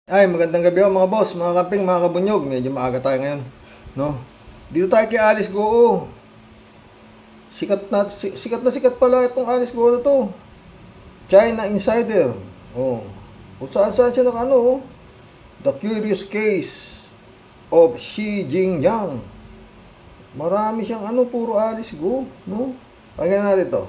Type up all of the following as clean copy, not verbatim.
Ay, magandang gabi mga boss, mga kaping, mga kabunyog. Medyo maaga tayo ngayon, no? Dito tayo kay Alice Goo. Sikat pala itong Alice Goo na to. China Insider. Oh. Kung saan siya ng The Curious Case of Xi Jinping. Marami siyang puro Alice Goo, no? Pakinggan natin to.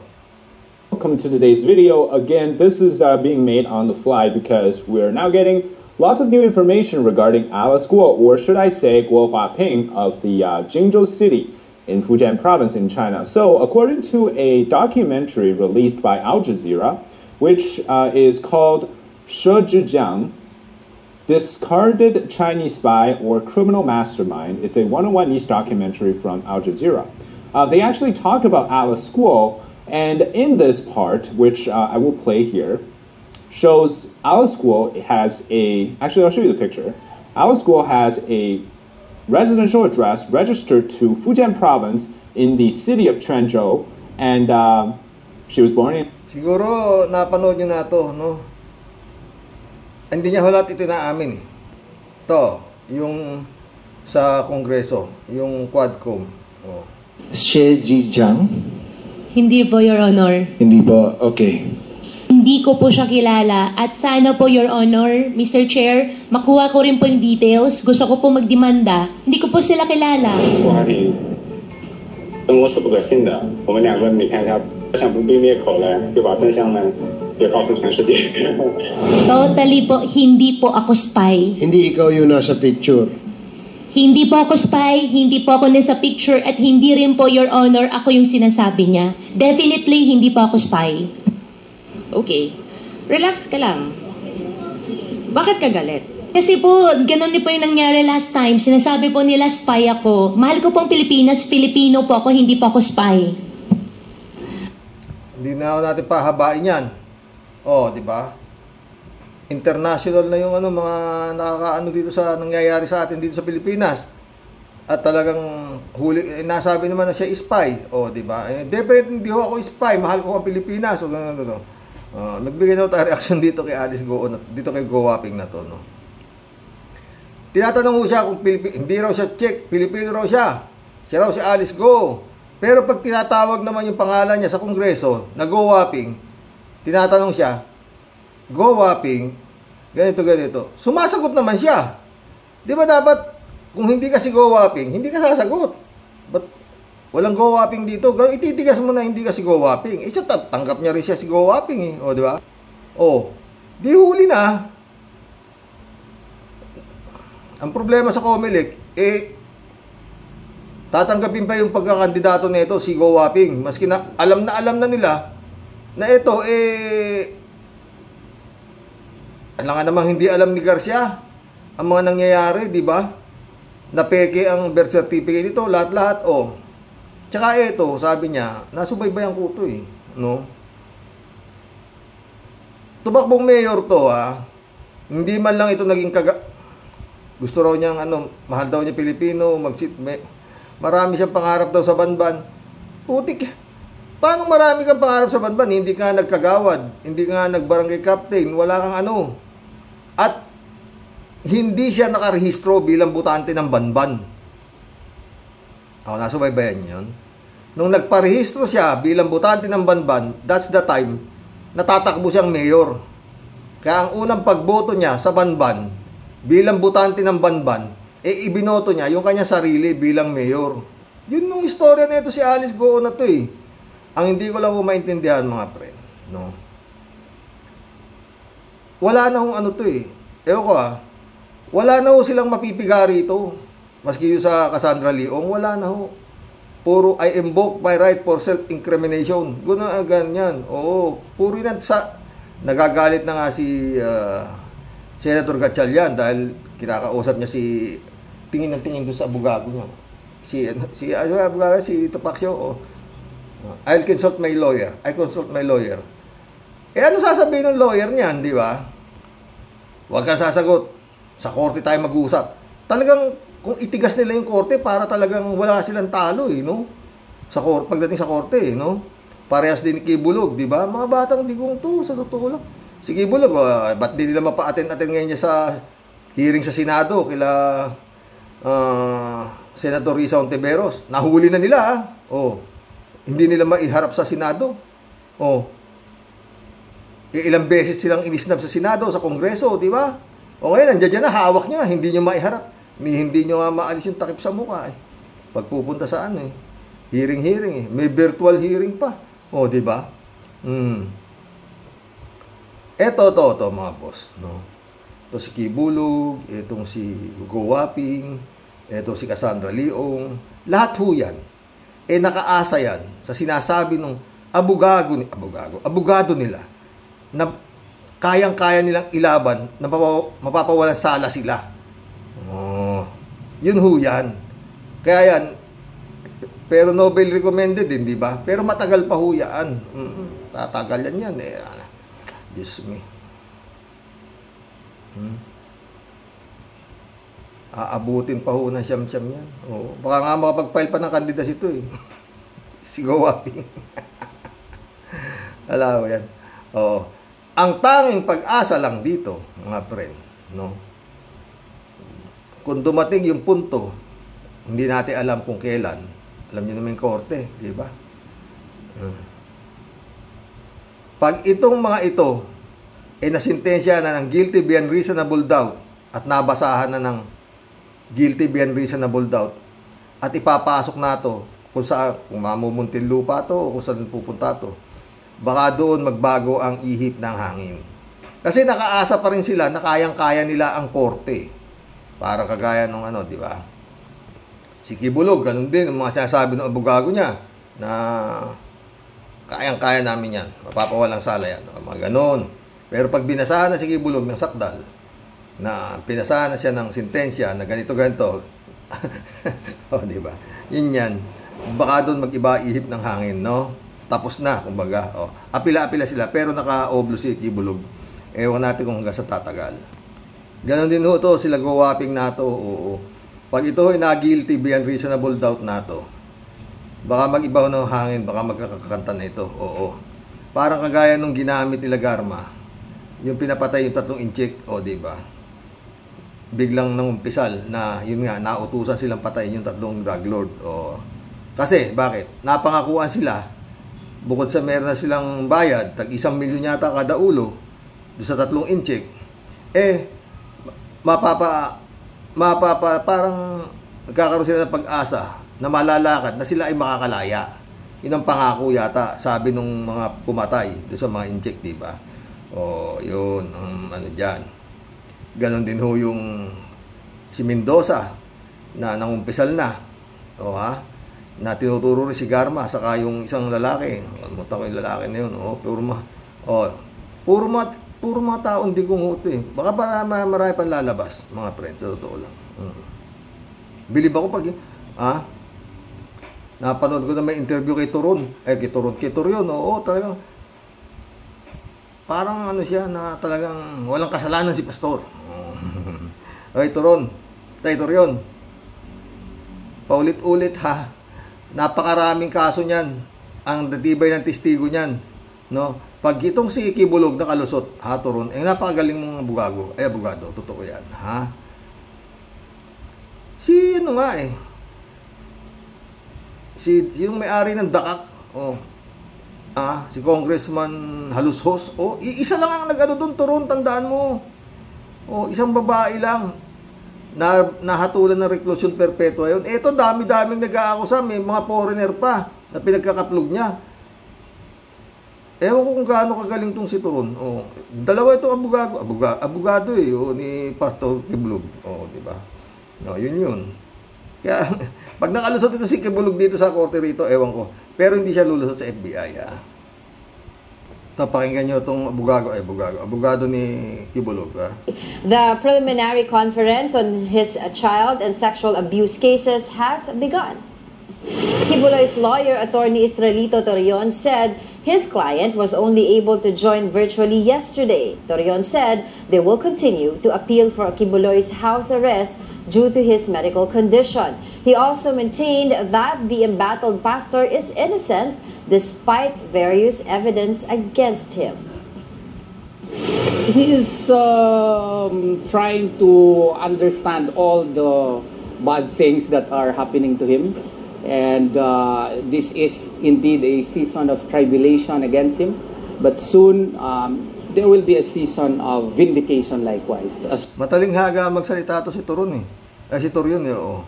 Welcome to today's video. Again, this is being made on the fly because we're now getting lots of new information regarding Alice Guo, or should I say Guo Huaping, of the Jingzhou city in Fujian province in China. So, according to a documentary released by Al Jazeera, which is called She Zhijiang, Discarded Chinese Spy or Criminal Mastermind, it's a one-on-one niche documentary from Al Jazeera. They actually talk about Alice Guo, and in this part, which I will play here, shows Alice Guo has actually I'll show you the picture. Alice Guo has a residential address registered to Fujian province in the city of Quanzhou, and she was born in... Siguro napanood niyo na to, no? Hindi niya halat ito inaamin eh. To, yung sa kongreso, yung Quadcom. Oh. Xie Zhijiang? Hindi po, Your Honor. Hindi po, okay. Hindi ko po siya kilala. At sana po, Your Honor, Mr. Chair, makuha ko rin po yung details. Gusto ko po magdemanda. Hindi ko po sila kilala. Totally po, hindi po ako spy. Hindi ikaw yung nasa picture. Hindi po ako spy, hindi po ako nasa picture, at hindi rin po, Your Honor, ako yung sinasabi niya. Definitely, hindi po ako spy. Okay. Relax ka lang. Bakit ka galit? Kasi po, ganun din po yung nangyari last time. Sinasabi po nila spy ako. Mahal ko pong Pilipinas, Filipino po ako, hindi po ako spy. Hindi na natin pahabain yan. Oh, di ba? International na yung mga nakakaano dito sa nangyayari sa atin dito sa Pilipinas. At talagang nasabi naman na siya spy. Oh, di ba? Definitely hindi ako spy, mahal ko ang Pilipinas. O ganun. Nagbigay na tayo reaction dito kay Alice Goo, dito kay Guo Huaping na to, no. Tinatanong ko siya kung hindi raw siya Czech, Pilipino raw siya. Siya raw si Alice Goo. Pero pag tinatawag naman yung pangalan niya sa kongreso na Guo Huaping, tinatanong siya, Guo Huaping, ganito. Sumasagot naman siya. Di ba dapat, kung hindi ka si Guo Huaping, hindi ka sasagot. But walang Guo Huaping dito. Ititigas mo na hindi ka si Guo Huaping. Siya, tanggap niya rin siya si Guo Huaping eh. O, di ba? O, di huli na. Ang problema sa Comelec, tatanggapin pa yung pagkakandidato nito si Guo Huaping. Maski na alam na nila na ito, alam nga namang hindi alam ni Garcia ang mga nangyayari, di ba? Na peke ang birth certificate nito, lahat-lahat, oh. Tsaka ito, sabi niya, nasubaybayan ko ito eh, no? Tumakbong mayor to, ha? Hindi man lang ito naging gusto raw niyang, mahal daw niya Pilipino, marami siyang pangarap daw sa Banban. Putik, paano marami kang pangarap sa Banban? Hindi ka nagkagawad, hindi ka nagbarangay captain, wala kang At hindi siya nakarehistro bilang butante ng Banban. Nasubaybayan niyo yun? Nung nagparehistro siya bilang butante ng Banban, that's the time natatakbo siyang mayor. Kaya ang unang pagboto niya sa Banban bilang butante ng Banban, ibinoto niya yung kanyang sarili bilang mayor. Yun nung istorya na ito si Alice Goo na to eh. Ang hindi ko lang maintindihan mga friend, no? Wala na to eh. Ewan ko wala na silang mapipiga rito. Maski yung sa Cassandra Leong, wala na Puro I invoke my right for self-incrimination. Ganyan. Oo. Puro yun nagagalit na nga si Senator Gatchalian dahil kinakausap niya tingin doon sa abogado niya. Si Topacio. I'll consult my lawyer. I consult my lawyer. Ano sasabihin ng lawyer niyan, di ba? Huwag kang sasagot. Sa korte tayo mag-uusap. Talagang, kung itigas nila yung korte, para talagang wala silang talo, no? Pagdating sa korte, no? Parehas din ni Kibulog, di ba? Mga batang digong to, sa totoo lang. Si Kibulog, ba't di nila mapa-attend ngayon niya sa hearing sa Senado kila Senator Risa Ontiveros. Nahuli na nila, ha? Oh. Hindi nila maiharap sa Senado. Oh. Ilang beses silang inisnab sa Senado, sa Kongreso, di ba? O ngayon, nandiyan na, hawak niya, hindi niyo maiharap. Hindi niyo maalis yung takip sa mukha, eh. Pagpupunta sa ano, eh. Hearing, eh. May virtual hearing pa. O, di ba? Eto, mga boss, no? Ito si Kibulog, itong si Hugo Waping, itong si Cassandra Leong, lahat ho yan. Nakaasa yan sa sinasabi ng abogado nila na kayang-kaya nilang ilaban na mapapawalang sala sila. Oh, yun ho yan. Kaya yan, pero Nobel recommended din, di ba? Pero matagal pa ho yan. Tatagal yan. Diyos me. Aabutin pa ho ng siyam-siyam yan. Oo. Baka nga makapag-file pa ng kandidas ito, eh. Sigawaping. Alam mo yan. Oo. Ang tanging pag-asa lang dito, mga friend, no? Kung dumating yung punto, hindi natin alam kung kailan. Alam niyo naman yung korte, di ba? Pag itong mga ito, nasintensya na ng guilty beyond reasonable doubt at nabasahan na ng guilty beyond reasonable doubt at ipapasok na to kung saan, kung mamumuntin lupa to o kung saan pupunta to, baka doon magbago ang ihip ng hangin. Kasi nakaasa pa rin sila na kayang-kaya nila ang korte. Para kagaya ng ano, di ba? Si Kibulog, ganun din, ang mga sinasabi ng abogado niya na kayang-kaya namin yan, mapapawalang sala yan, mga ganun. Pero pag binasahan na si Kibulog ng sakdal, na pinasahan na siya ng sentensya na ganito-ganito, o, di ba? Yun yan. Baka doon mag-iba ihip ng hangin, no? Tapos na, kumbaga. O, apila-apila sila, pero naka-oblo si Kibulog. Ewan natin kung hanggang sa tatagal. Ganon din ho to, sila gawaping na to, oo. Pag ito ay na-guilty beyond reasonable doubt na to, baka mag-iba ng hangin, baka magkakakanta na ito, oo. Parang kagaya nung ginamit nila Garma, yung pinapatay yung 3 inchik, o, di ba? Biglang nangumpisal na yun nga nautusan silang patayin yung 3 drug lord. O kasi bakit? Napangakuan sila bukod sa meron na silang bayad tag 1 milyon yata kada ulo do sa 3 inchik. Parang nagkakaroon sila ng pag-asa na malalakad na sila ay makakalaya. Yun ang pangako yata sabi nung mga pumatay do sa mga inchik, di ba? O yun ano diyan. Ganon din ho yung si Mendoza na nangumpisal na. O ha? Na tinuturo rin si Garma saka yung isang lalaki. Muta ko yung lalaki na yun. O, puro mga taong di kong huto eh. Baka pa marami pang lalabas, mga friends, sa totoo lang. Bilib ako pag napanood ko na may interview kay Turon. Kay Turon. Oo, talagang parang ano siya na talagang walang kasalanan si pastor. Okay, Turon. Turon. Paulit-ulit ha. Napakaraming kaso niyan. Ang datibay ng testigo niyan, no? Pag itong si Kibulog na kalusot, ha, Turon, napakagaling mong abogado, totoo yan, ha? Si ano nga yung may-ari ng Dakak, si Congressman Halushos, isa lang ang nag-ano doon, Turon, tandaan mo. Isang babae lang na nahatulan ng reclusion perpetua yun. Eto, dami-daming nag-aakusa, may mga foreigner pa na pinagkakaplog niya. Ewan ko kung gaano kagaling tong si Turon. Dalawa itong abogado ni Pastor Kibulog. Di ba? Yun. Kaya, pag nakalusot ito si Kibulog dito sa korte rito, ewan ko. Pero hindi siya lulusot sa FBI, ha? Pakinggan nyo itong abogado ni Kibulog. The preliminary conference on his child and sexual abuse cases has begun. Kibuloy's lawyer, Attorney Israelito Torion, said his client was only able to join virtually yesterday. Torion said they will continue to appeal for Kibuloy's house arrest due to his medical condition. He also maintained that the embattled pastor is innocent despite various evidence against him. He is trying to understand all the bad things that are happening to him. And this is indeed a season of tribulation against him. But soon, there will be a season of vindication likewise. Mataling haga magsalita to si Turon eh. Si Torion eh, oo.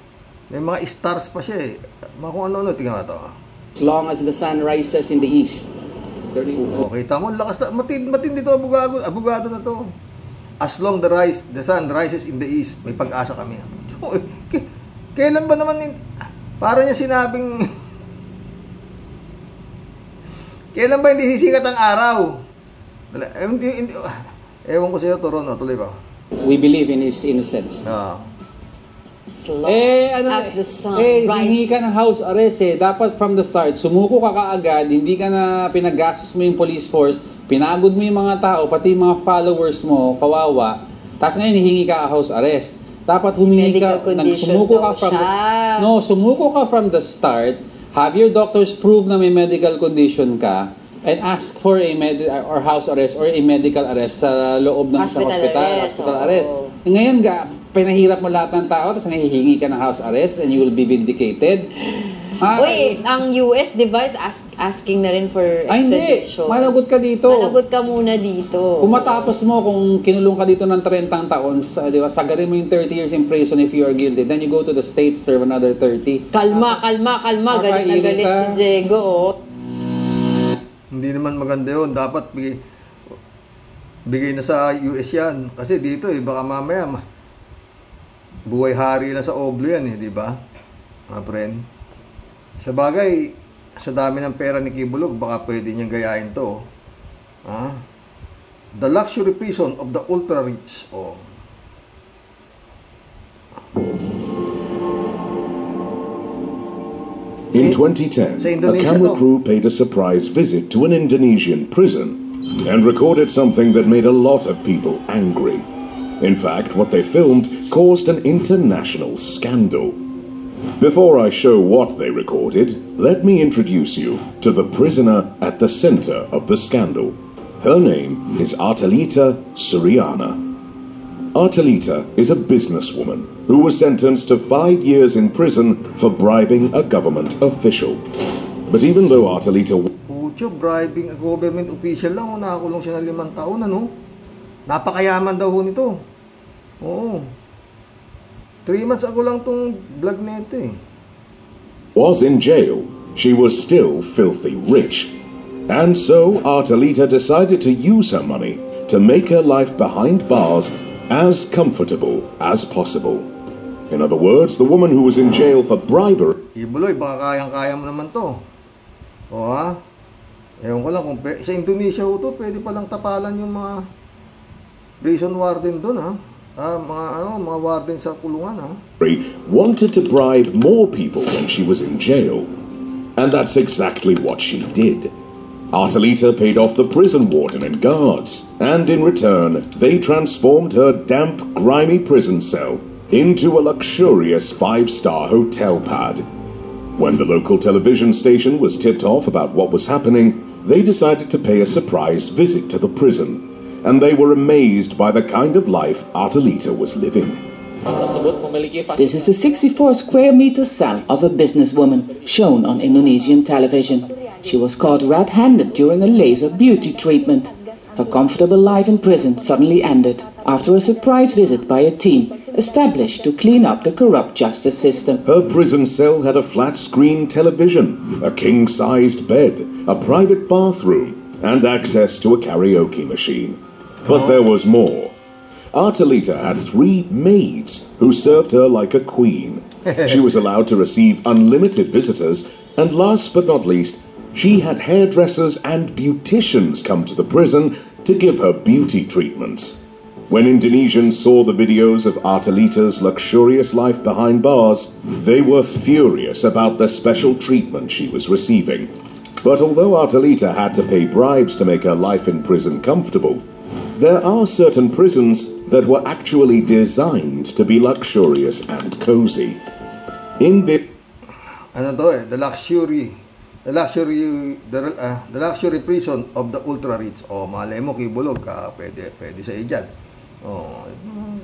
May mga stars pa siya eh. Mga kung ano-ano, tingnan mo ito. As long as the sun rises in the east. Okay, tamo, lakas na. Matindi to, abogado na to. As long the sun rises in the east, may pag-asa kami. Kailan ba naman para niya sinabing kailan ba hindi sisikat ang araw? Ewan ko sa'yo, Toron, tuloy ba? We believe in his innocence. As the sun rises. Hindi ka ng house arrest eh. Dapat from the start, sumuko ka kaagad, hindi ka na pinagastos mo yung police force, pinagod mo yung mga tao, pati yung mga followers mo, kawawa. Tapos ngayon, hihingi ka house arrest. Dapat humingi ka, sumuko ka from the start, have your doctors prove na may medical condition ka, and ask for a house arrest or a medical arrest sa loob ng hospital arrest. Ngayon, pinahirap mo lahat ng tao, tapos nahihingi ka ng house arrest and you will be vindicated. Wait, ang US, di ba, is asking na rin for extradition? Hindi. Managot ka dito. Managot ka muna dito. Kung matapos mo, kung kinulong ka dito ng 30 taon, di ba, sagarin mo yung 30 years in prison if you are guilty. Then you go to the States, serve another 30. Kalma. Galit na galit si Diego. Hindi naman maganda yun. Dapat bigay na sa US yan. Kasi dito baka mamaya buhay hari lang sa oblo yan di ba? Mga friend. Sa bagay, sa dami ng pera ni Kibulog, baka pwede niyang gayahin to. The luxury prison of the ultra-rich. In 2010, a camera crew paid a surprise visit to an Indonesian prison and recorded something that made a lot of people angry. In fact, what they filmed caused an international scandal. Before I show what they recorded, let me introduce you to the prisoner at the center of the scandal. Her name is Artelita Suriana. Artelita is a businesswoman who was sentenced to 5 years in prison for bribing a government official. But even though Artelita... bribing a government official lang, nakakulong siya ng 5 taon, Napakayaman daw nito. Oo. 3 months ago lang tong vlog na ito Was in jail, she was still filthy rich. And so Artelita decided to use her money to make her life behind bars as comfortable as possible. In other words, the woman who was in jail for bribery... Ibuloy, baka kayang-kaya mo naman to. Ewan ko lang kung sa Indonesia to, pwede palang tapalan yung mga prison warden doon mga warden sa kulungan wanted to bribe more people when she was in jail. And that's exactly what she did. Artelita paid off the prison warden and guards, and in return, they transformed her damp, grimy prison cell into a luxurious 5-star hotel pad. When the local television station was tipped off about what was happening, they decided to pay a surprise visit to the prison, and they were amazed by the kind of life Artelita was living. This is the 64 square meter cell of a businesswoman shown on Indonesian television. She was caught red-handed during a laser beauty treatment. Her comfortable life in prison suddenly ended after a surprise visit by a team established to clean up the corrupt justice system. Her prison cell had a flat-screen television, a king-sized bed, a private bathroom, and access to a karaoke machine. But there was more. Artelita had 3 maids who served her like a queen. She was allowed to receive unlimited visitors, and last but not least, she had hairdressers and beauticians come to the prison to give her beauty treatments. When Indonesians saw the videos of Artelita's luxurious life behind bars, they were furious about the special treatment she was receiving. But although Artelita had to pay bribes to make her life in prison comfortable, there are certain prisons that were actually designed to be luxurious and cozy. In the the the luxury prison of the ultra-rich. O, malay mo, Kibulog, pwede sa iyo dyan. O,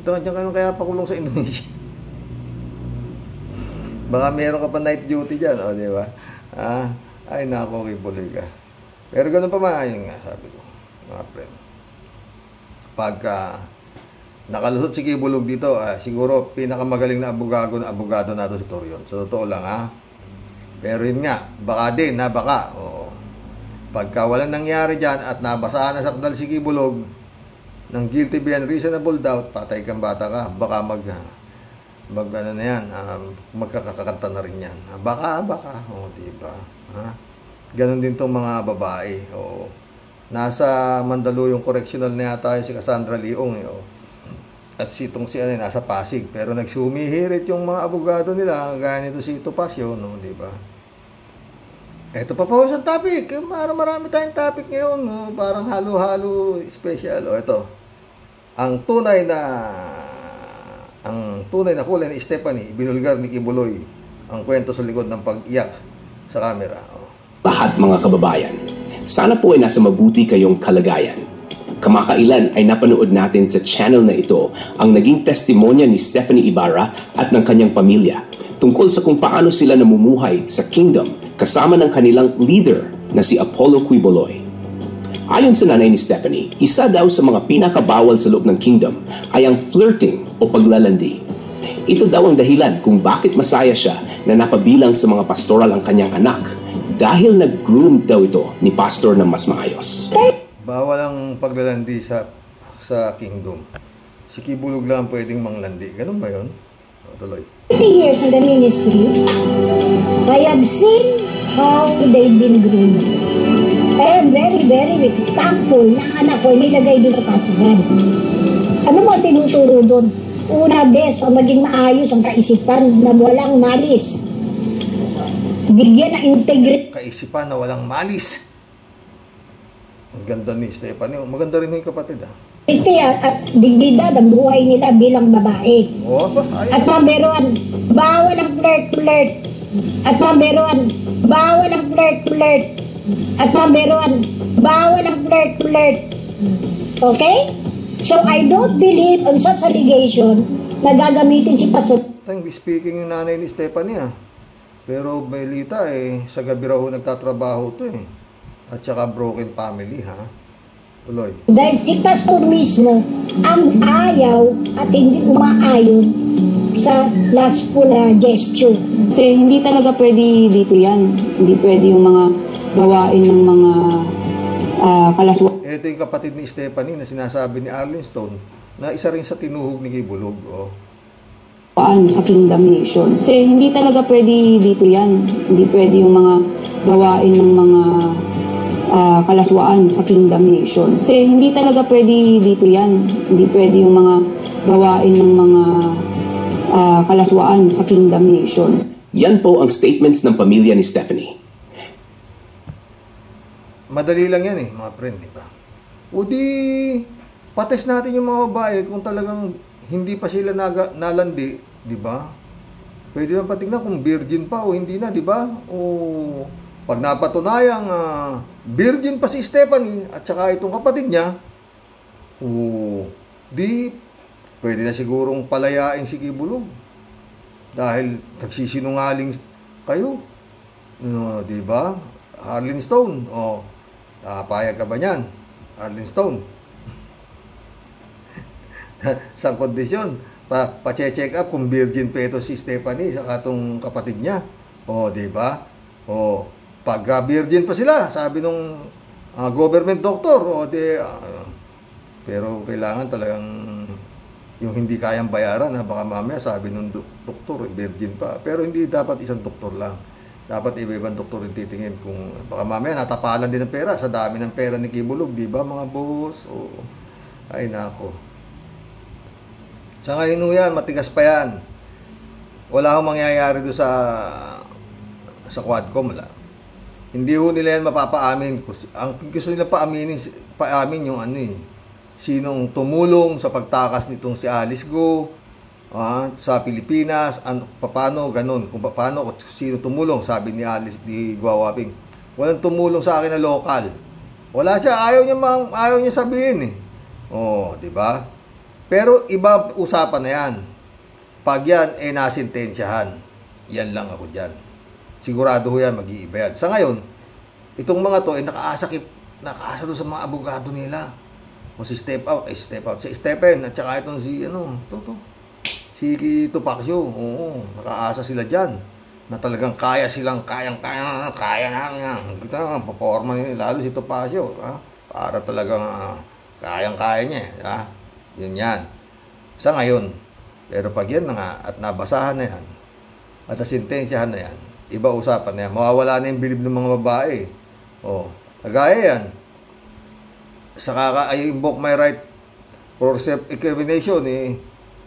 diyan kaya pakulong sa Indonesia. Baka meron ka pa night duty dyan, o, di ba? Ay, nako, Kibulog ka. Pero ganun pa man, ayun nga, sabi ko, mga friend. Pagka nakalusot si Kibulog dito, siguro pinakamagaling na abogado nato si Torion. Sa totoo lang, Pero yun nga, baka din, baka. Pagka walang nangyari dyan at nabasahan na sakdal si Kibulog ng guilty beyond reasonable doubt, patay kang bata ka, baka magkakakanta na rin yan. Baka, diba? Ganon din tong mga babae. Nasa Mandaluyong Correctional na yata si Cassandra Leong. At si nasa Pasig. Pero nagsumihirit yung mga abogado nila, gaya nito si Topacio, diba? Ito pa po isang topic. Marami tayong topic ngayon. Parang halo-halo special. Ito. Ang tunay na kulay ni Stephanie, binulgar ni Kibuloy ang kwento sa likod ng pag-iyak sa camera. Lahat mga kababayan, sana po ay nasa mabuti kayong kalagayan. Kamakailan ay napanood natin sa channel na ito ang naging testimonya ni Stephanie Ibarra at ng kanyang pamilya tungkol sa kung paano sila namumuhay sa kingdom kasama ng kanilang leader na si Apollo Quiboloy. Ayon sa nanay ni Stephanie, isa daw sa mga pinakabawal sa loob ng kingdom ay ang flirting o paglalandi. Ito daw ang dahilan kung bakit masaya siya na napabilang sa mga pastoral ang kanyang anak dahil nag-groom daw ito ni pastor ng mas maayos. Bawal ang paglalandi sa kingdom. Si Kibulog lang pwedeng manglandi. Ganun ba yun? Tuloy. 30 years in the ministry, I have seen how they've been groomed. I am very, very thankful na anak ko nilagay doon sa pastoral. Ano mo tinuturo doon? Una, best, o maging maayos ang kaisipan na walang malis. Bigyan ng integrity. Kaisipan na walang malis. Ang ganda ni Stephanie. Maganda rin yung kapatid, At dignidad ang buhay nila bilang babae. At pamberuan, bawal ang flirt. At pamberuan, bawal ang flirt. At pamberuan, bawal ang flirt. Okay? So I don't believe on such allegation na gagamitin si Pastor. Speaking yung nanay ni Stephanie, Pero Belita, sa gabi raw nagtatrabaho to At saka broken family, Tuloy. Dahil si Pastor mismo ang ayaw at hindi umaayon sa lustful gesture. Kasi hindi talaga pwede dito yan. Hindi pwede yung mga gawain ng mga kalaswa. Ito yung kapatid ni Stephanie na sinasabi ni Arlene Stone na isa rin sa tinuhog ni Kibulog. Sa Kingdom Nation. Kasi hindi talaga pwede dito yan. Hindi pwede yung mga gawain ng mga kalaswaan sa Kingdom Nation. Kasi hindi talaga pwede dito yan. Hindi pwede yung mga gawain ng mga kalaswaan sa Kingdom Nation. Yan po ang statements ng pamilya ni Stephanie. Madali lang yan mga friend, di ba? O di, pates natin yung mga babae kung talagang hindi pa sila nalandi, di ba? Pwede lang patignan kung virgin pa o hindi na, di ba? O pag napatunayang virgin pa si Stephanie at saka itong kapatid niya, di pwede na sigurong palayain si Kibulog. Dahil nagsisinungaling kayo. Di ba? Arlene Stone. Payag ka ba niyan? Arlene Stone. Sa kondisyon, pa-check up kung virgin pa ito si Stephanie sa katong kapatid niya. Di ba? Pag virgin pa sila, sabi nung government doctor, pero kailangan talagang yung hindi kayang bayaran, baka mamaya sabi nung doktor, virgin pa. Pero hindi dapat isang doktor lang. Dapat iba-ibang doktor yung titingin kung baka mamaya natapalan din ng pera sa dami ng pera ni Kibulog, di ba mga boss? Ay nako. Sa ngayon yan, matigas pa yan. Wala akong mangyayari doon sa Quadcom, wala. Hindi ho nila yan mapapaamin. Ang gusto nila paamin yung sinong tumulong sa pagtakas nitong si Alice Go sa Pilipinas, paano, ganun. Kung paano, sino tumulong, sabi ni Alice, di Guawaping. Walang tumulong sa akin na local. Wala siya, ayaw niya sabihin eh. Oh, di ba? Pero iba usapan na yan. Pag yan nasintensyahan, yan lang ako dyan. Sigurado ho yan, mag-iiba yan. Sa ngayon, itong mga to nakaasa doon sa mga abogado nila. O si step out. Si Stephen at saka itong si si Tupacio. Oo, nakaasa sila dyan. Na talagang kaya na. Kita, paporma nila. Lalo si Tupacio. Para talagang kayang-kaya niya. Yun yan. Sa ngayon. Pero pag yan na nga, at nabasahan na yan, at nasintensyahan na yan, iba usapan na yan. Mawawala na yung bilib ng mga babae. O, kagaya yan. I invoke my right for self-incrimination,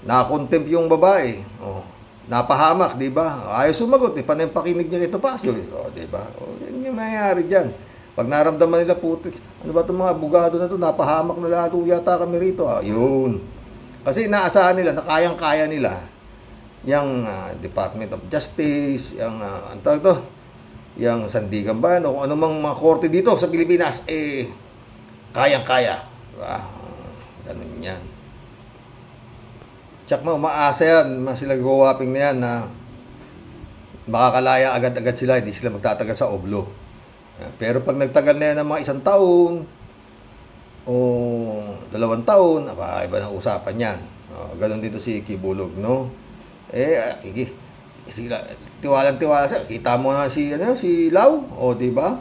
na-contempt yung babae. O, napahamak, di ba? Ayaw sumagot, panay pakinig niya ito pa. O, di ba? O, yan yung mayayari dyan. Pag naramdaman nila, putik, ano ba itong mga abogado na ito? Napahamak na lahat yata kami rito. Yun. Kasi inaasahan nila na kayang-kaya nila yung Department of Justice, yung yung Sandigan Bayan, o kung anumang mga korte dito sa Pilipinas, kayang-kaya. Diba? Ganun yan. Tsak na, umaasa yan, sila gawaping na yan na makakalaya agad-agad sila, hindi sila magtatagal sa oblo. Pero pag nagtagal na yan ng mga 1 taon, o 2 taon, iba ng usapan yan. Ganon dito si Kibulog, no? Tiwalang-tiwala siya. Kita mo na si Lau, di ba?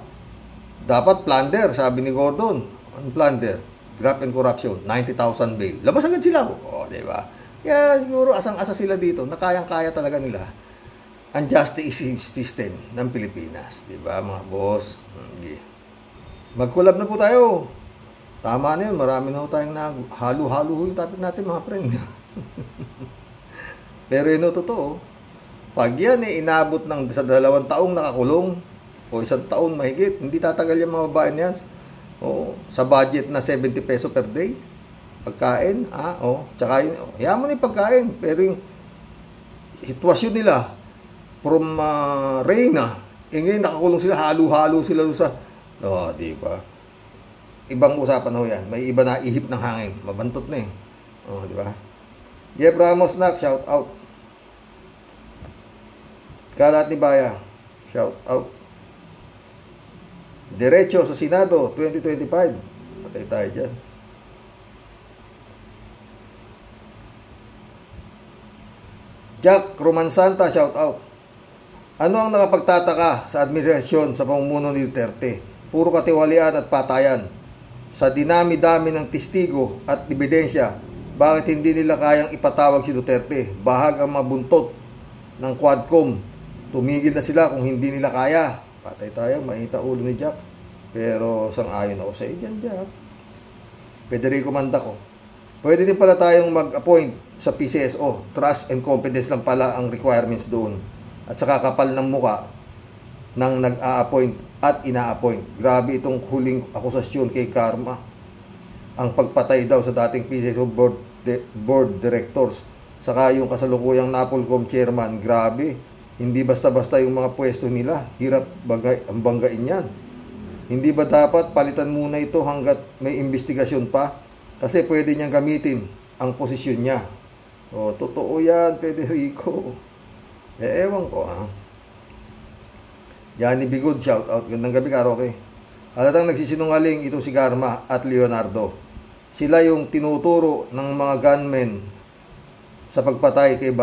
Dapat plunder, sabi ni Gordon. Ang plunder, graft and corruption, 90,000 bail. Labas agad sila, di ba? Kaya siguro asang-asa sila dito, na kayang-kaya talaga nila ang justice system ng Pilipinas, di ba, mga boss? Mag-collab na po tayo. Tama na yun, marami na tayong halo-halo yung topic natin, mga friend. Pero yun, totoo. Pag yan inabot ng sa 2 taong nakakulong o 1 taon mahigit, hindi tatagal yung mga babae niyan. Sa budget na 70 peso per day, pagkain, tsaka yun, yaman yung pagkain. Pero yung sitwasyon nila, from Reyna, ngayon nakakulong sila, halo-halo sila sa, di ba? Ibang usapan ho yan. May iba na ihip ng hangin. Mabantot na di ba? Jeff Ramos nak, shout out. Kalat ni Baya, shout out. Diretso sa Senado 2025. Patay tayo dyan. Jack Romansanta, shout out. Ano ang nakapagtataka sa administrasyon sa pamumuno ni Duterte? Puro katiwalian at patayan. Sa dinami-dami ng testigo at ebidensya, bakit hindi nila kayang ipatawag si Duterte? Bahag ang mabuntot ng Quadcom. Tumigil na sila kung hindi nila kaya. Patay tayo, mahita ulo ni Jack. Pero sang-ayon ako sa iyo, Jack. Federico Mandaco. Pwede din pala tayong mag-appoint sa PCSO. Trust and confidence lang pala ang requirements doon. At saka kapal ng muka ng nag-a-appoint at ina-appoint. Grabe itong huling akusasyon kay Karma. Ang pagpatay daw sa dating PCSO board directors. Saka yung kasalukuyang Napolcom chairman. Grabe. Hindi basta-basta yung mga pwesto nila. Hirap ang banggain yan. Hindi ba dapat palitan muna ito hanggat may investigasyon pa? Kasi pwede niyang gamitin ang posisyon niya. Totoo yan, Federico. Ewan ko, Johnny Bigod, shout out. Gandang gabi, Karoke. Halatang nagsisinungaling itong si Karma at Leonardo. Sila yung tinuturo ng mga gunmen sa pagpatay kay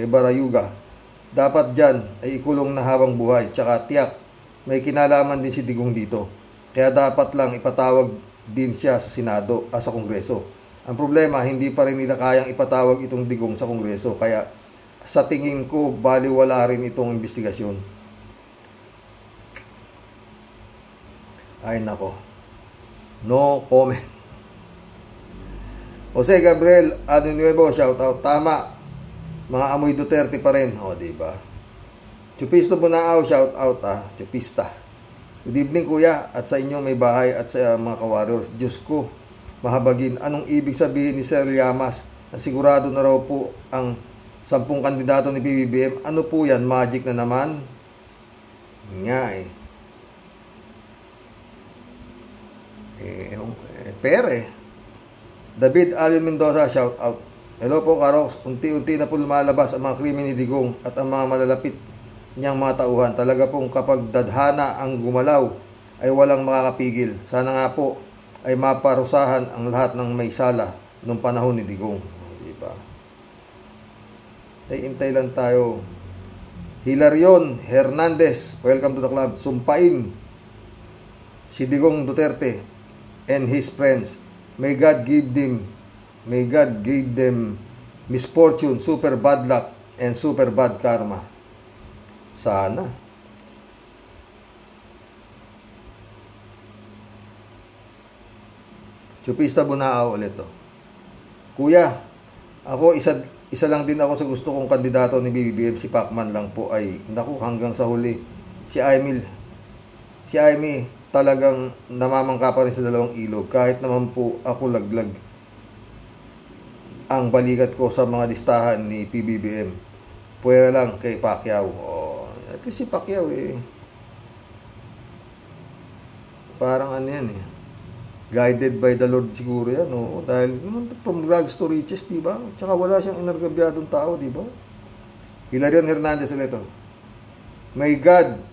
Barayuga. Dapat dyan ay ikulong na habang buhay. Tsaka tiyak, may kinalaman din si Digong dito. Kaya dapat lang ipatawag din siya sa Senado sa Kongreso. Ang problema, hindi pa rin nila kayang ipatawag itong Digong sa Kongreso. Kaya sa tingin ko, baliwala rin itong investigasyon. Ay nako. No comment. Jose Gabriel Nuevo, shout out. Tama. Mga amoy Duterte pa rin. Diba? Chupisto Bunao, shout out Chupista. Good evening kuya at sa inyong may bahay at sa mga ka-warriors. Diyos ko, mahabagin. Anong ibig sabihin ni Sir Llamas na sigurado na raw po ang 10 kandidato ni PBBM? Ano po yan? Magic na naman? Nga Pere. David Alvin Mendoza, shout out. Hello po, Karox. Unti-unti na po lumalabas ang mga krimen ni Digong at ang mga malalapit niyang mga tauhan. Talaga pong kapag dadhana ang gumalaw ay walang makakapigil. Sana nga po ay maparusahan ang lahat ng may sala nung panahon ni Digong. Diba? Ay, intay lang tayo. Hilarion Hernandez, welcome to the club. Sumpain si Digong Duterte and his friends. May God give them misfortune, super bad luck, and super bad karma. Sana. Chupista Bunao ulit to. Kuya, ako isa lang din ako sa gusto kong kandidato ni BBM. Si Pacman lang po ay, naku, hanggang sa huli. Si Aimee, talagang namamangka pa rin sa dalawang ilog. Kahit naman po ako laglag ang balikat ko sa mga listahan ni PBBM. Pwera lang kay Pacquiao. At least si Pacquiao parang ano yan guided by the Lord siguro yan. Dahil from rags to riches, diba? Tsaka wala siyang inargabyadong tao, diba? Hilarion Hernandez ulit ito. May God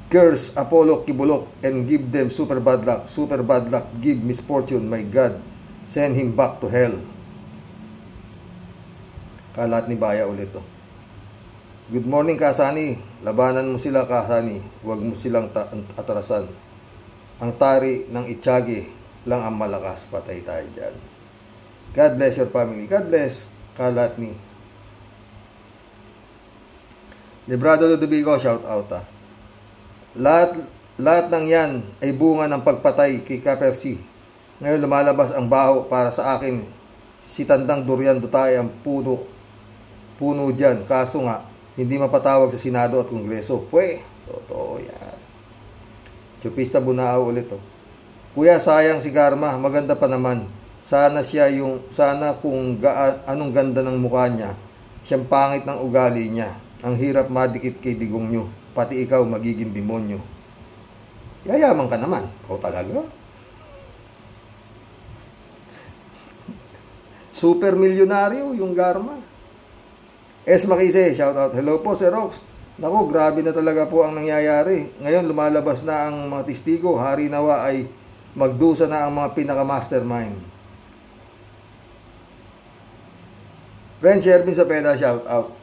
curse Apollo Kibulok and give them super bad luck. Super bad luck, give misfortune. My God, send him back to hell. Kalat ni Baya ulit to. Good morning, Kasani. Labanan mo sila, Kasani. Huwag mo silang atrasan. Ang tari ng Itchagi lang ang malakas. Patay tayo dyan. God bless your family. God bless, Kalat ni Librado Ludovico, shout out Lahat ng yan ay bunga ng pagpatay kay Kapersi. Ngayon lumalabas ang baho. Para sa akin, si Tandang Durian Dutay ang puno dyan. Kaso nga, hindi mapatawag sa Senado at Kongreso. Totoo yan. Chupista Bunao ulit to. Kuya, sayang si Garma. Maganda pa naman. Sana kung anong ganda ng mukha niya. Siyang pangit ng ugali niya. Ang hirap madikit kay Digong nyo. Pati ikaw magiging demonyo. Yayaman ka naman. Ikaw talaga. Super milyonaryo yung Garma. S. Makise, shout out. Hello po, Sir Rox. Naku, grabe na talaga po ang nangyayari. Ngayon, lumalabas na ang mga testigo. Hari nawa ay magdusa na ang mga pinaka-mastermind. Friend Shervin Sapeda, shout out.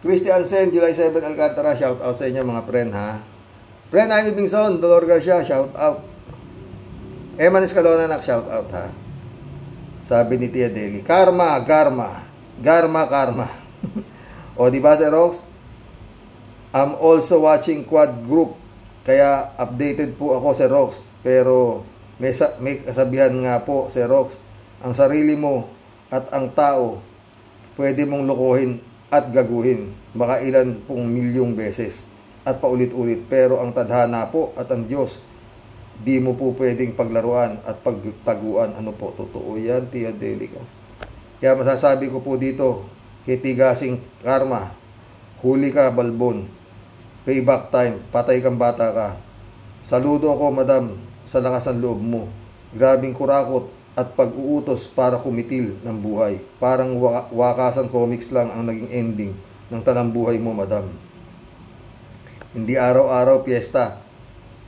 Christian Sen, July 7, Alcantara, shout out sa inyo mga friend, ha. Friend Amy Bingson, Dolor Garcia, shout out. Eman Escalona, shout out, ha. Sabi ni Tia Deli, karma. O, diba, Sir Rox? I'm also watching Quad Group, kaya updated po ako, Sir Rox. Pero may kasabihan nga po, Sir Rox, ang sarili mo at ang tao pwede mong lokohin at gaguhin baka ilan pong milyong beses at paulit-ulit, pero ang tadhana po at ang Diyos di mo po pwedeng paglaruan at pagtaguan. Ano po, totoo yan, Tia Delica. Kaya masasabi ko po dito, hitigasing karma, huli ka, balbon, payback time, patay kang bata ka. Saludo ako, madam, sa lakas ng loob mo. Grabing kurakot at pag-uutos para kumitil ng buhay. Parang wakasan comics lang ang naging ending ng tanang buhay mo, madam. Hindi araw-araw piyesta,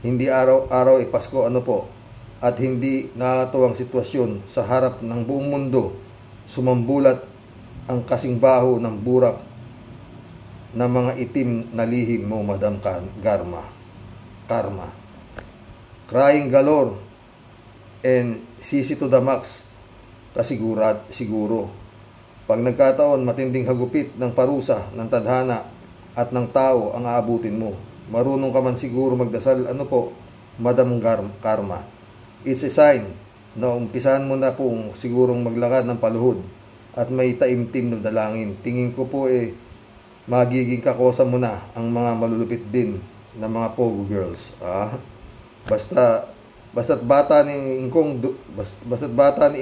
hindi araw-araw Pasko, ano po, at hindi nakakatuwang sitwasyon sa harap ng buong mundo. Sumambulat ang kasing baho ng burak na mga itim na lihim mo, Madam Karma. Crying galore and sisi to the max, siguro. Pag nagkataon, matinding hagupit ng parusa, ng tadhana at ng tao ang aabutin mo. Marunong ka man siguro magdasal, ano po, Madam Karma. It's a sign na umpisahan mo na pong sigurong maglakad ng paluhod at may taimtim na dalangin. Tingin ko po magiging kakosa mo na ang mga malulupit din na mga pogo girls. Basta't bata ni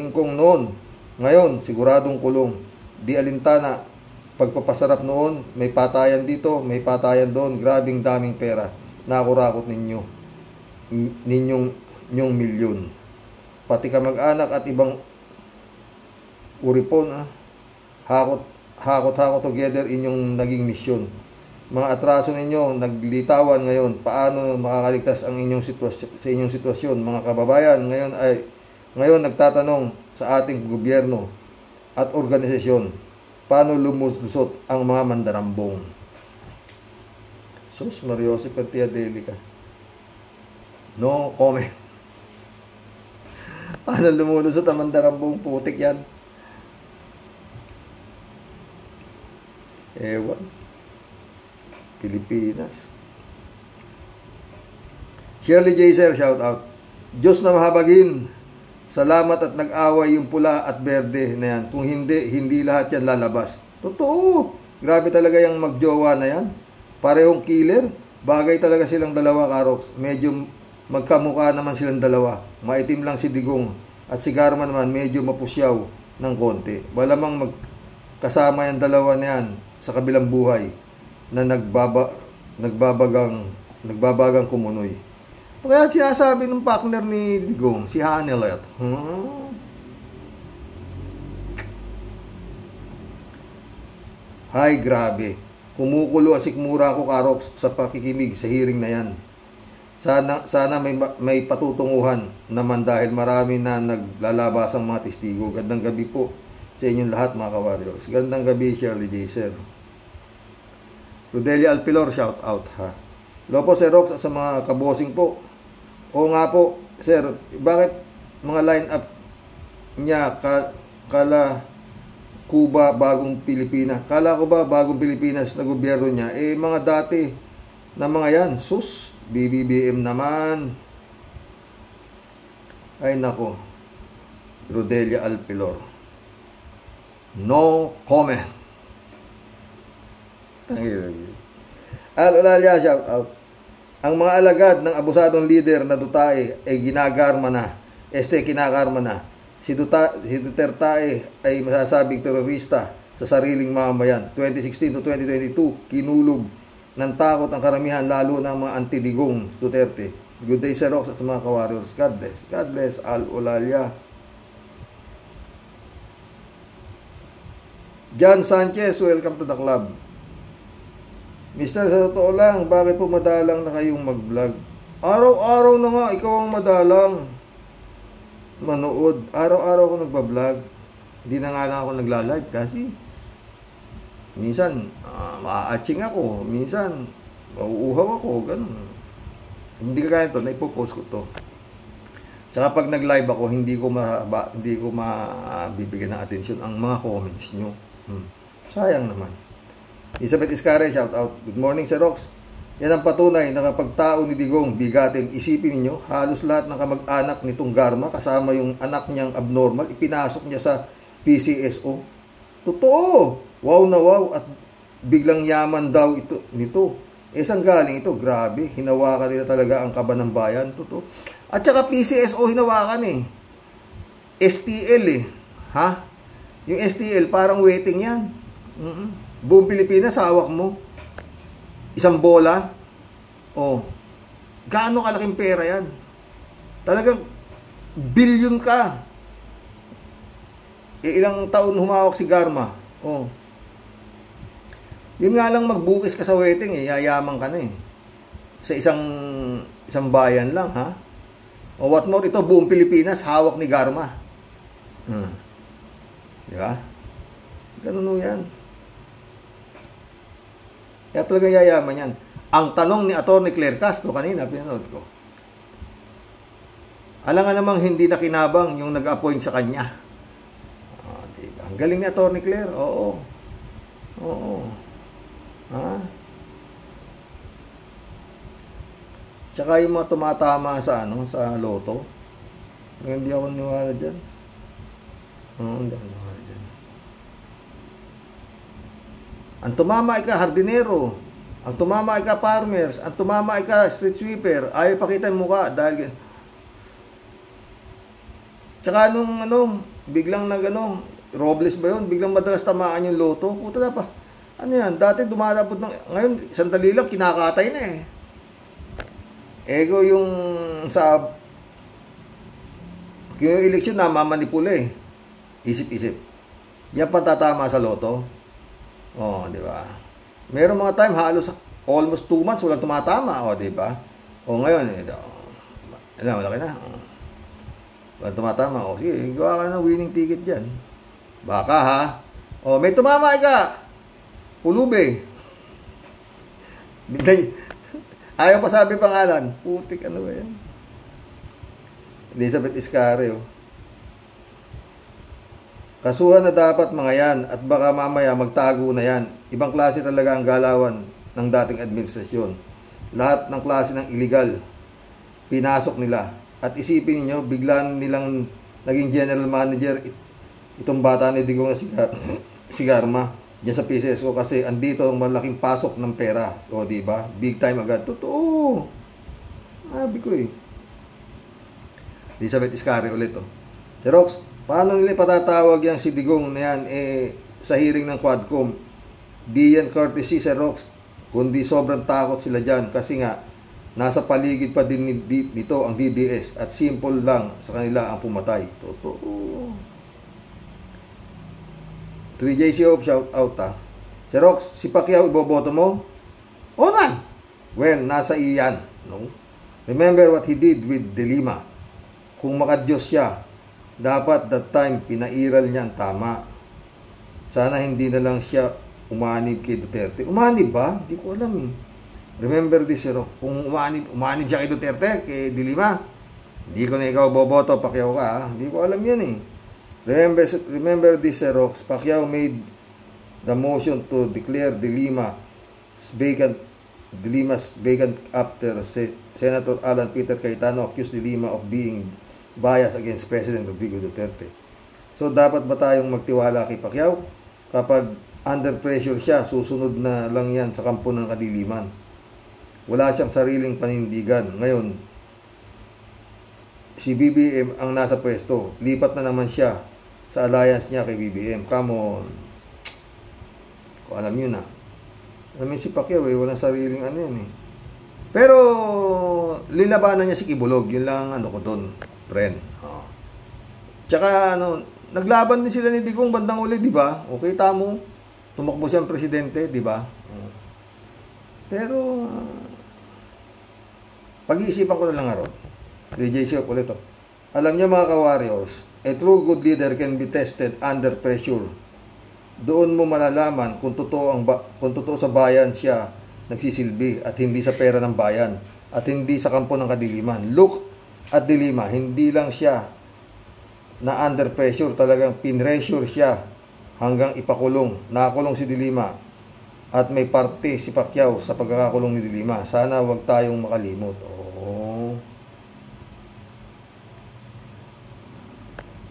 Ingkong noon, ngayon siguradong kulong. Di alintana, pagpapasarap noon, may patayan dito, may patayan doon, grabing daming pera. Nakurakot ninyong nyong milyon. Pati kamag-anak at ibang uripon, hakot together inyong naging misyon. Mga atraso ninyo, naglitawan ngayon, paano makakaligtas ang sa inyong sitwasyon. Mga kababayan, ngayon nagtatanong sa ating gobyerno at organisasyon, paano lumusot ang mga mandarambong. Sus, Mariosip at Tia Delica. No comment. Paano lumulusot ang mandarambong? Putik yan. Ewan. Pilipinas. Shirley J. Sir, shout out. Diyos na mahabagin. Salamat at nag-away yung pula at berde na yan. Kung hindi lahat yan lalabas. Totoo. Grabe talaga yung magjowa na yan. Parehong killer. Bagay talaga silang dalawa, Karox. Medyo magkamukha naman silang dalawa. Maitim lang si Digong. At si Garma naman medyo mapusyaw ng konti. Malamang magkasama yung dalawa na yan sa kabilang buhay na nagbabagang kumunoy. Kaya sinasabi ng partner ni Digong, si Hanelet. Hay, grabe. Kumukulo ang sikmura ko, Karox, sa pakikimig sa hearing na yan. Sana may patutunguhan naman dahil marami na naglalabasang mga testigo. Gandang gabi po sa inyong lahat, mga ka-warriors. Gandang gabi, Shirley J. Sir. Rodelia Alpilor, shout out, ha. Hello po, Sir Rox, at sa mga kabosing po. Oo nga po, Sir, bakit mga line-up niya kala Cuba, bagong Pilipinas? Kala ko ba bagong Pilipinas na gobyerno niya? Mga dati na mga yan, sus, BBBM naman. Ay, nako. Rodelia Alpilor. No comment. Al-Olalia, shout out. Ang mga alagad ng abusadong leader na Duterte ay ginagarma na. Kinakarma na. Si Duterte ay masasabing terorista sa sariling mamamayan. 2016 to 2022, kinulog ng takot ang karamihan, lalo ng mga anti-Digong Duterte. Good day, Sir Rox, at sa mga ka-warriors. God bless. God bless, Al-Olalia. John Sanchez, welcome to the club. Mister, sa totoo lang, bakit po madalang na kayong mag-vlog? Araw-araw na nga, ikaw ang madalang manood. Araw-araw ako nagbablog. Hindi na nga lang ako nagla-live kasi minsan maa-atching ako, minsan mauuhaw ako, ganun. Hindi kaya ito, naipopost ko to. Tsaka pag nag-live ako, hindi ko mabibigyan ng atensyon ang mga comments nyo. Sayang naman. Elizabeth Iscare, shout out. Good morning, Sir Rox. Yan ang patunay na kapag tao ni Digong bigatin, isipin ninyo, halos lahat ng kamag-anak nitong Garma, kasama yung anak niyang abnormal, ipinasok niya sa PCSO. Totoo! Wow na wow, at biglang yaman daw nito. Saan galing ito? Grabe, hinawakan nila talaga ang kaba ng bayan. Totoo. At saka PCSO hinawakan STL Ha? Yung STL parang waiting yan. Buong Pilipinas, hawak mo. Isang bola. Gaano kalaking pera yan? Talagang billion ka. Ilang taon humawak si Garma. Yun nga lang, magbukis ka sa waiting, yayaman ka na sa isang bayan lang, ha? What more, ito buong Pilipinas hawak ni Garma. Di ba? Ganun yan. Kaya talagang yayaman yan. Ang tanong ni Atty. Claire Castro kanina, pinanood ko. Alangan namang hindi na kinabang yung nag-appoint sa kanya. Diba? Ang galing ni Atty. Claire. Oo. Tsaka yung mga tumatama sa loto. Hindi ako niwala dyan. Hindi ako niwala dyan. Ang tumama ay ka hardinero, ang tumama ay ka farmers, ang tumama ay ka street sweeper, ayaw pakita yung mukha dahil tsaka nung biglang Robles ba yun, biglang madalas tamaan yung loto, puta na pa, dati dumadapot ngayon, sandali lang kinakatay na Ego yung sa Kung yung eleksyon na mamanipula eh. Isip-isip. Yan pa tatama sa loto. Oh, di ba? Meron mga time halos almost 2 months walang tumatama, oh, di ba? O ngayon, malaki na. Walang tumatama, oh, sige, gawa ka ng winning ticket diyan. Baka ha. Oh, may tumama ka. Pulube. Ayaw pa sabi pangalan. Putik, ano ba yan? Elizabeth Iscario. Kasuhan na dapat mga yan at baka mamaya magtago na yan. Ibang klase talaga ang galawan ng dating administrasyon. Lahat ng klase ng illegal pinasok nila. At isipin niyo, bigla nilang naging general manager itong bata ni Digong na si Garma diyan sa PCSO kasi andito ang malaking pasok ng pera. O diba? Big time agad. Totoo. Sabi ko eh. Elizabeth Iscario ulit oh. Si Rox, paano nila patatawag yan si Digong na yan sa hearing ng Quadcom? Di yan courtesy sa Rox, kundi sobrang takot sila dyan kasi nga nasa paligid pa din nito ang DDS at simple lang sa kanila ang pumatay. Totoo. 3JC of shout out ha. Si Rox, si Pacquiao iboboto mo? Oo na. Well, nasa iyan. No? Remember what he did with De Lima. Kung makadyos siya, dapat that time pinairal niya ang tama. Sana hindi na lang siya umanib kay Duterte. Umanib ba? Hindi ko alam eh. Remember this, Rox. Kung umanib siya kay Duterte, kay De Lima, hindi ko na ikaw boboto, Pacquiao ka ha. Hindi ko alam yan eh. Remember this, Rox. Pacquiao made the motion to declare De Lima's vacant after Senator Alan Peter Cayetano accused De Lima of being biased against President Rodrigo Duterte. So, dapat ba tayong magtiwala kay Pacquiao? Kapag under pressure siya, susunod na lang yan sa kampo ng kadiliman. Wala siyang sariling panindigan. Ngayon, si BBM ang nasa pwesto. Lipat na naman siya sa alliance niya kay BBM. Come on. Kung alam nyo na. Alam si Pacquiao walang sariling ano yan eh. Pero, lilabanan niya si Kibulog. Yun lang ano ko doon, friend. Oh. Tsaka ano, naglaban din sila ni Digong bandang uli, di ba? Okay, tamo. Tumakbo siyang presidente, di ba? Oh. Pero, pag-iisipan ko na lang araw. DJC ulit to. Alam niyo mga ka-warriors, a true good leader can be tested under pressure. Doon mo malalaman kung totoo sa bayan siya nagsisilbi at hindi sa pera ng bayan at hindi sa kampo ng kadiliman. Look at De Lima, hindi lang siya na under pressure, talagang pinressure siya hanggang ipakulong. Nakakulong si De Lima at may parte si Pacquiao sa pagkakakulong ni De Lima. Sana wag tayong makalimot. Oh.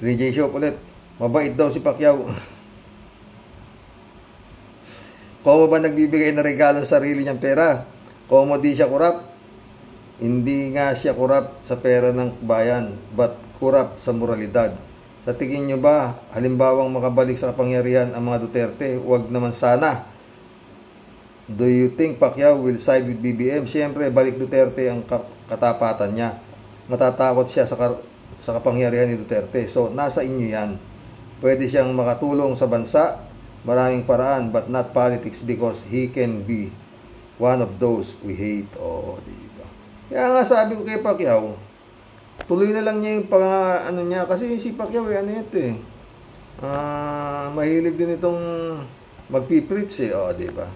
3J Shop ulit. Mabait daw si Pacquiao. Kung ba nagbibigay na regalo sa sarili niyang pera? Kung di siya kurap? Hindi nga siya kurap sa pera ng bayan, but kurap sa moralidad. Sa tingin niyo ba, halimbawang makabalik sa kapangyarihan ang mga Duterte? Huwag naman sana. Do you think Pacquiao will side with BBM? Siyempre, balik Duterte ang katapatan niya. Matatakot siya sa kapangyarihan ni Duterte. So, nasa inyo yan. Pwede siyang makatulong sa bansa, maraming paraan, but not politics because he can be one of those we hate. Oh, diba? Kaya nga sabi ko kay Pacquiao, tuloy na lang niya yung ano niya. Kasi si Pacquiao, ano ito eh. Mahilig din itong magpipreach eh. Oh, diba?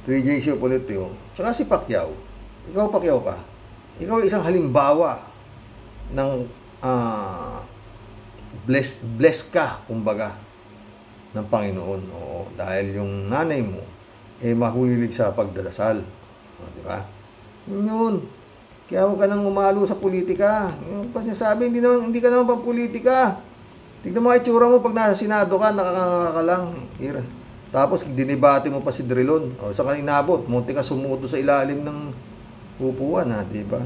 3J Show ulit yun. Tsaka si Pacquiao. Ikaw, Pacquiao ka. Ikaw isang halimbawa ng blessed ka, kumbaga, ng Panginoon. Oo, dahil yung nanay mo mahuhilig sa pagdadasal. Di ba? Yun. Kaya huwag ka nang umalo sa politika. Yung sinasabi, hindi ka naman pa politika. Tignan mo itsura mo pag nasa Senado ka, nakakanga ka lang. Tapos dinibate mo pa si Drilon. O, saka inabot, munti ka sumuto sa ilalim ng upuan, ha, di ba?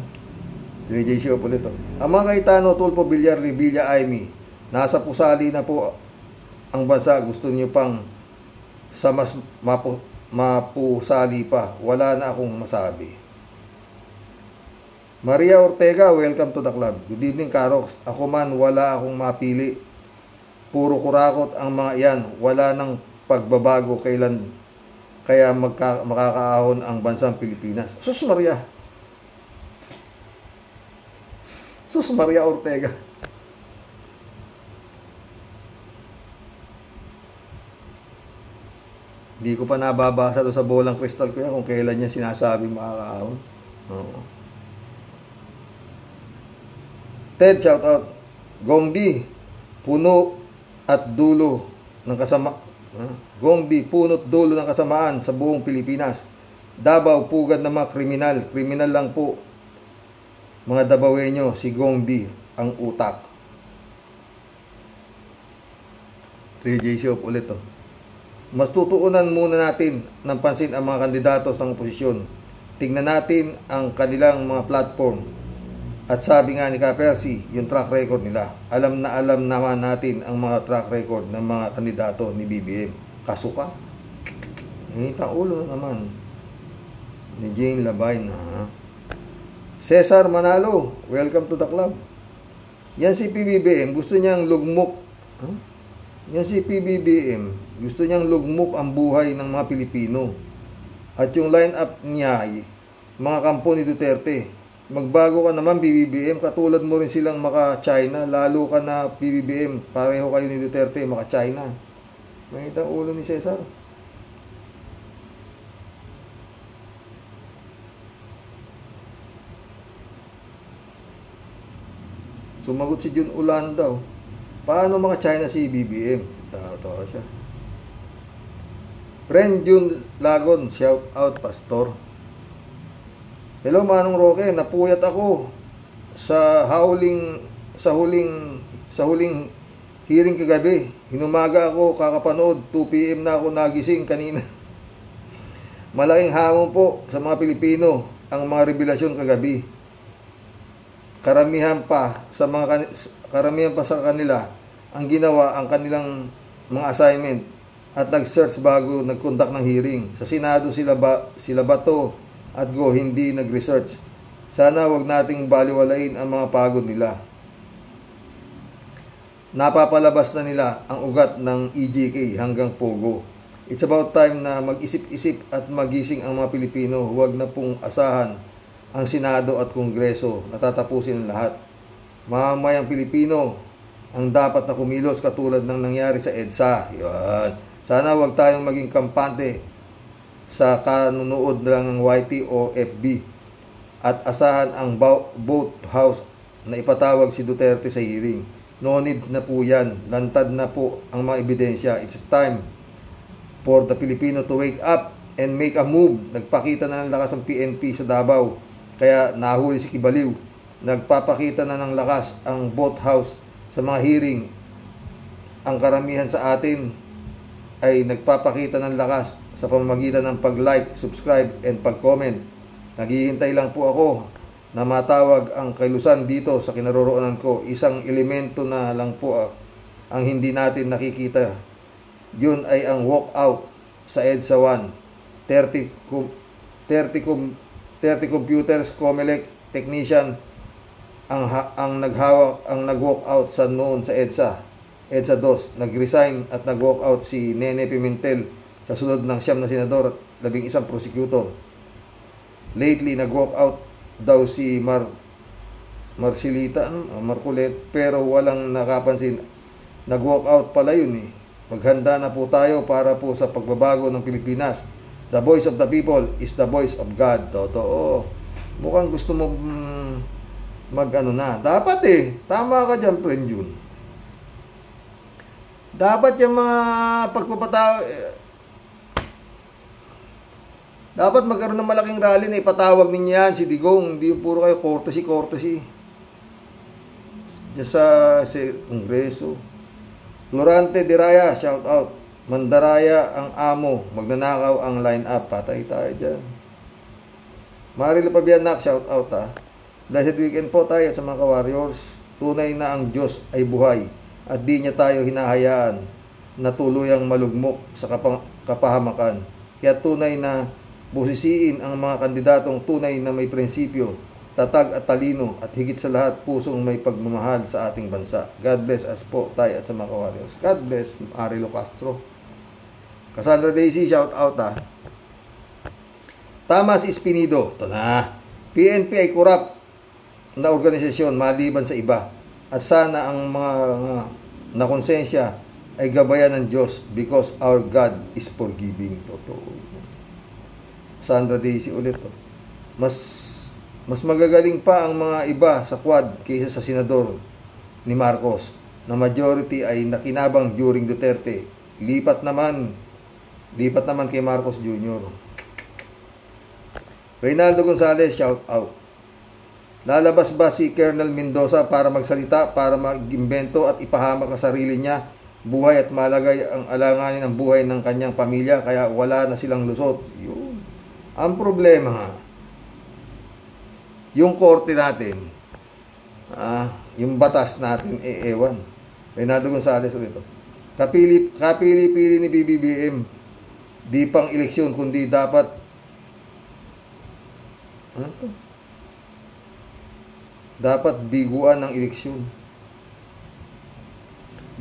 3J Show ulit. Ang mga Cayetano, Tulfo, Villar, Revilla, Aimee, nasa pusali na po ang bansa. Gusto niyo pang sa mas mapusali pa. Wala na akong masabi. Maria Ortega, welcome to the club. Good evening, Karox. Ako man, wala akong mapili. Puro kurakot ang mga yan. Wala nang pagbabago kailan. Kaya makakaahon ang bansang Pilipinas. Sus Maria. Sus Maria Ortega. Hindi ko pa nababasa doon sa bolang kristal ko yan kung kailan niya sinasabi makakaahon. Oo. Ted, shout out. Gongdi, puno at dulo ng kasama. Gongdi, puno at dulo ng kasamaan sa buong Pilipinas. Davao, pugad ng mga kriminal. Kriminal lang po. Mga Davaoenyo, si Gongdi, ang utak. 3J Shop ulit to. Mas tutuunan muna natin ng pansin ang mga kandidatos ng oposisyon. Tingnan natin ang kanilang mga platform. At sabi nga ni Ka-Percy, yung track record nila. Alam naman natin ang mga track record ng mga kandidato ni BBM. Kasuka. Hintang ulo na naman. Ni Jane Labay na. Cesar Manalo, welcome to the club. Yan si PBBM, gusto niyang lugmok. Yan si PBBM, gusto niyang lugmok ang buhay ng mga Pilipino. At yung line-up niya ay mga kampo ni Duterte. Magbago ka naman PBBM, katulad mo rin silang maka-China, lalo ka na PBBM, pareho kayo ni Duterte, maka-China. May itang ulo ni Cesar. Sumagot si Jun Ulan daw. Paano maka-China si BBM? Tawa siya. Friend Jun Lagon, shout out pastor. Hello Manong Roque, napuyat ako sa huling hearing kagabi. Hinumaga ako kakapanood, 2 PM na ako nagising kanina. Malaking hamon po sa mga Pilipino ang mga revelasyon kagabi. Karamihan pa sa kanila ang ginawa ang kanilang mga assignment at nag-search bago nag-conduct ng hearing. Sa Senado sila Bato at Go hindi nag-research. Sana wag nating baliwalain ang mga pagod nila. Napapalabas na nila ang ugat ng EJK hanggang Pogo. It's about time na mag-isip-isip at magising ang mga Pilipino. Huwag na pong asahan ang Senado at Kongreso. Natatapusin ang lahat. Mamamayang Pilipino ang dapat na kumilos katulad ng nangyari sa EDSA. Yan. Sana wag tayong maging kampante sa kanunood lang ng YT o FB at asahan ang boat house na ipatawag si Duterte sa hearing. No need na po yan. Lantad na po ang mga ebidensya. It's time for the Filipino to wake up and make a move. Nagpakita na ng lakas ang PNP sa Davao. Kaya nahuli si Kibaliw. Nagpapakita na ng lakas ang boat house sa mga hearing. Ang karamihan sa atin ay nagpapakita ng lakas sa pamamagitan ng pag-like, subscribe, and pag-comment. Naghihintay lang po ako na matawag ang kilusan dito sa kinaroroonan ko. Isang elemento na lang po ang hindi natin nakikita. Yun ay ang walkout sa EDSA 1. 30 computers, COMELEC technician ang nag-walk out sa noon sa EDSA 2. Nag-resign at nag-walk out si Nene Pimentel kasunod ng 9 na senador at 11 prosecutor. Lately, nag-walk out daw si Marcoleta pero walang nakapansin. Nag-walk out pala yun eh. Maghanda na po tayo para po sa pagbabago ng Pilipinas. The voice of the people is the voice of God. Totoo. Mukhang gusto mo mag-ano na. Dapat eh. Tama ka dyan, friend Jun. Dapat yung mga pagpapatao dapat magkaroon ng malaking rally na ipatawag ninyo yan, si Digong. Hindi puro kayo courtesy. Diyan sa Kongreso. Florante Diraya, shout out. Mandaraya ang amo. Magnanakaw ang line-up. Patay tayo dyan. Marilo Pabianak, shout out ha. Blessed weekend po tayo sa mga ka-warriors. Tunay na ang Diyos ay buhay. At di niya tayo hinahayaan na tuluyang malugmok sa kapahamakan. Kaya tunay na busisiin ang mga kandidatong tunay na may prinsipyo tatag at talino, at higit sa lahat, pusong may pagmamahal sa ating bansa. God bless us po, tayo at sa mga ka-warriors. God bless, Arilo Castro. Cassandra Daisy, shout out ha. Tamas Espinido, ito na. PNP ay corrupt na organisasyon maliban sa iba. At sana ang mga nakonsensya ay gabayan ng Diyos because our God is forgiving. Totoo. Cassandra Daisy ulit. Mas magagaling pa ang mga iba sa Quad kaysa sa senador ni Marcos na majority ay nakinabang during Duterte. Lipat naman kay Marcos Jr. Reynaldo Gonzalez, shout out. Lalabas ba si Colonel Mendoza para magsalita, para mag-imbento at ipahamak ang sarili niya, buhay at malagay ang alanganin ng buhay ng kanyang pamilya, kaya wala na silang lusot? Yun. Ang problema, yung korte natin, yung batas natin, ewan. Reynaldo Gonzalez ulit. Kapili-pili ni BBBM, di pang eleksyon, kundi dapat biguan ng eleksyon.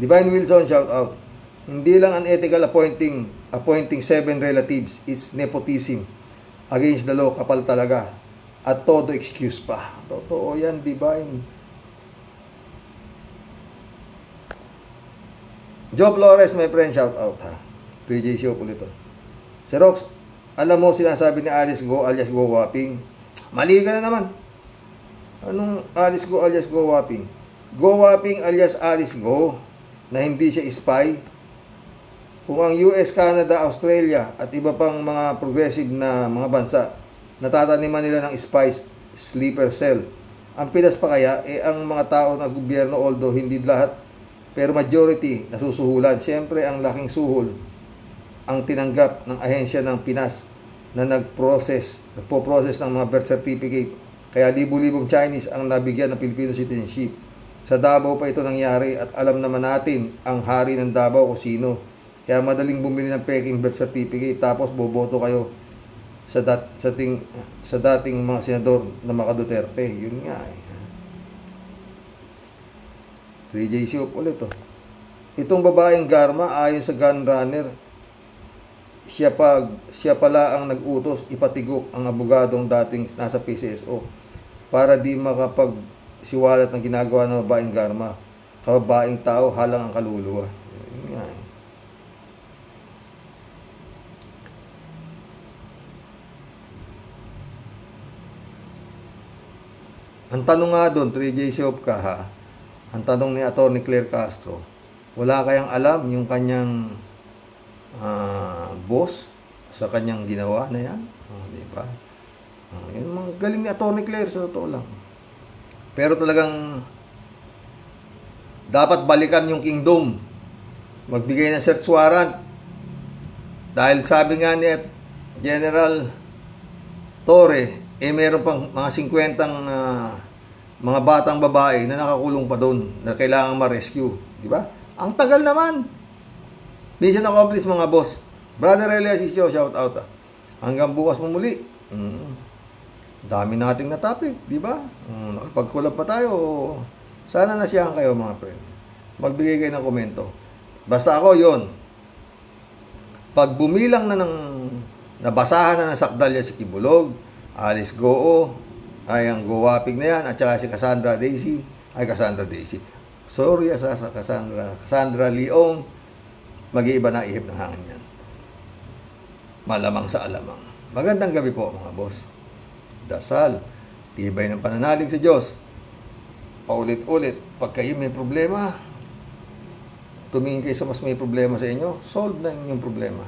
Divine Wilson, shout out. Hindi lang unethical appointing 7 relatives, it's nepotism against the law, kapal talaga. At todo excuse pa. Totoo yan, Divine. Joe Flores, my friend, shout out ha. 3J Show ulit. Si Rox, alam mo sinasabi ni Alice Go alias Go Waping? Mali ka na naman. Anong Alice Go alias Go Waping? Go Waping alias Alice Go, na hindi siya spy. Kung ang US, Canada, Australia at iba pang mga progressive na mga bansa natataniman nila ng spies, sleeper cell, ang Pinas pa kaya, ang mga tao na gobyerno, although hindi lahat, pero majority nasusuhulan. Siyempre ang laking suhol ang tinanggap ng ahensya ng Pinas na nagpo-process ng mga birth certificate. Kaya libu-libong Chinese ang nabigyan ng Filipino citizenship. Sa Davao pa ito nangyari, at alam naman natin ang hari ng Davao kung sino. Kaya madaling bumili ng peking birth certificate, tapos boboto kayo sa dating mga senador na Maka Duterte. Yun nga eh. 3J Shop ulit oh. Itong babaeng Garma, ayon sa gun runner, siya pala ang nag-utos ipatigok ang abogadong dating nasa PCSO para di makapagsiwalat ng ginagawa ng babaeng Garma. Kababaeng tao, halang ang kaluluwa. Yun nga eh. Ang tanong nga doon, 3J Shop ka ha, ang tanong ni Atty. Claire Castro, wala kayang alam yung kanyang boss sa kanyang ginawa na yan? Diba? Yung mga galing ni Atty. Claire, sa totoo lang. Pero talagang dapat balikan yung kingdom. Magbigay ng search warrant. Dahil sabi nga ni General Torre, meron pang mga 50 mga batang babae na nakakulong pa doon na kailangan ma-rescue. Di ba? Ang tagal naman. Mission accomplished mga boss. Brother Elias Isyo, shout out. Hanggang bukas mo muli. Dami nating na topic, di ba? Nakapag-collab pa tayo. Sana nasiyahan kayo mga friend. Magbigay kayo ng komento. Basta ako yon. Pag bumilang na nabasahan na ng sakdalya si Kibulog, Alice Goo, ay ang Gowaping na yan, at saka si Cassandra Daisy, sorry sa Cassandra Leong, mag-iiba na ihip ng hangin yan. Malamang sa alamang. Magandang gabi po mga boss. Dasal, tibay ng pananalig sa Diyos. Paulit-ulit, pag kayo may problema, tumingin kayo sa mas may problema sa inyo, solve na inyong problema.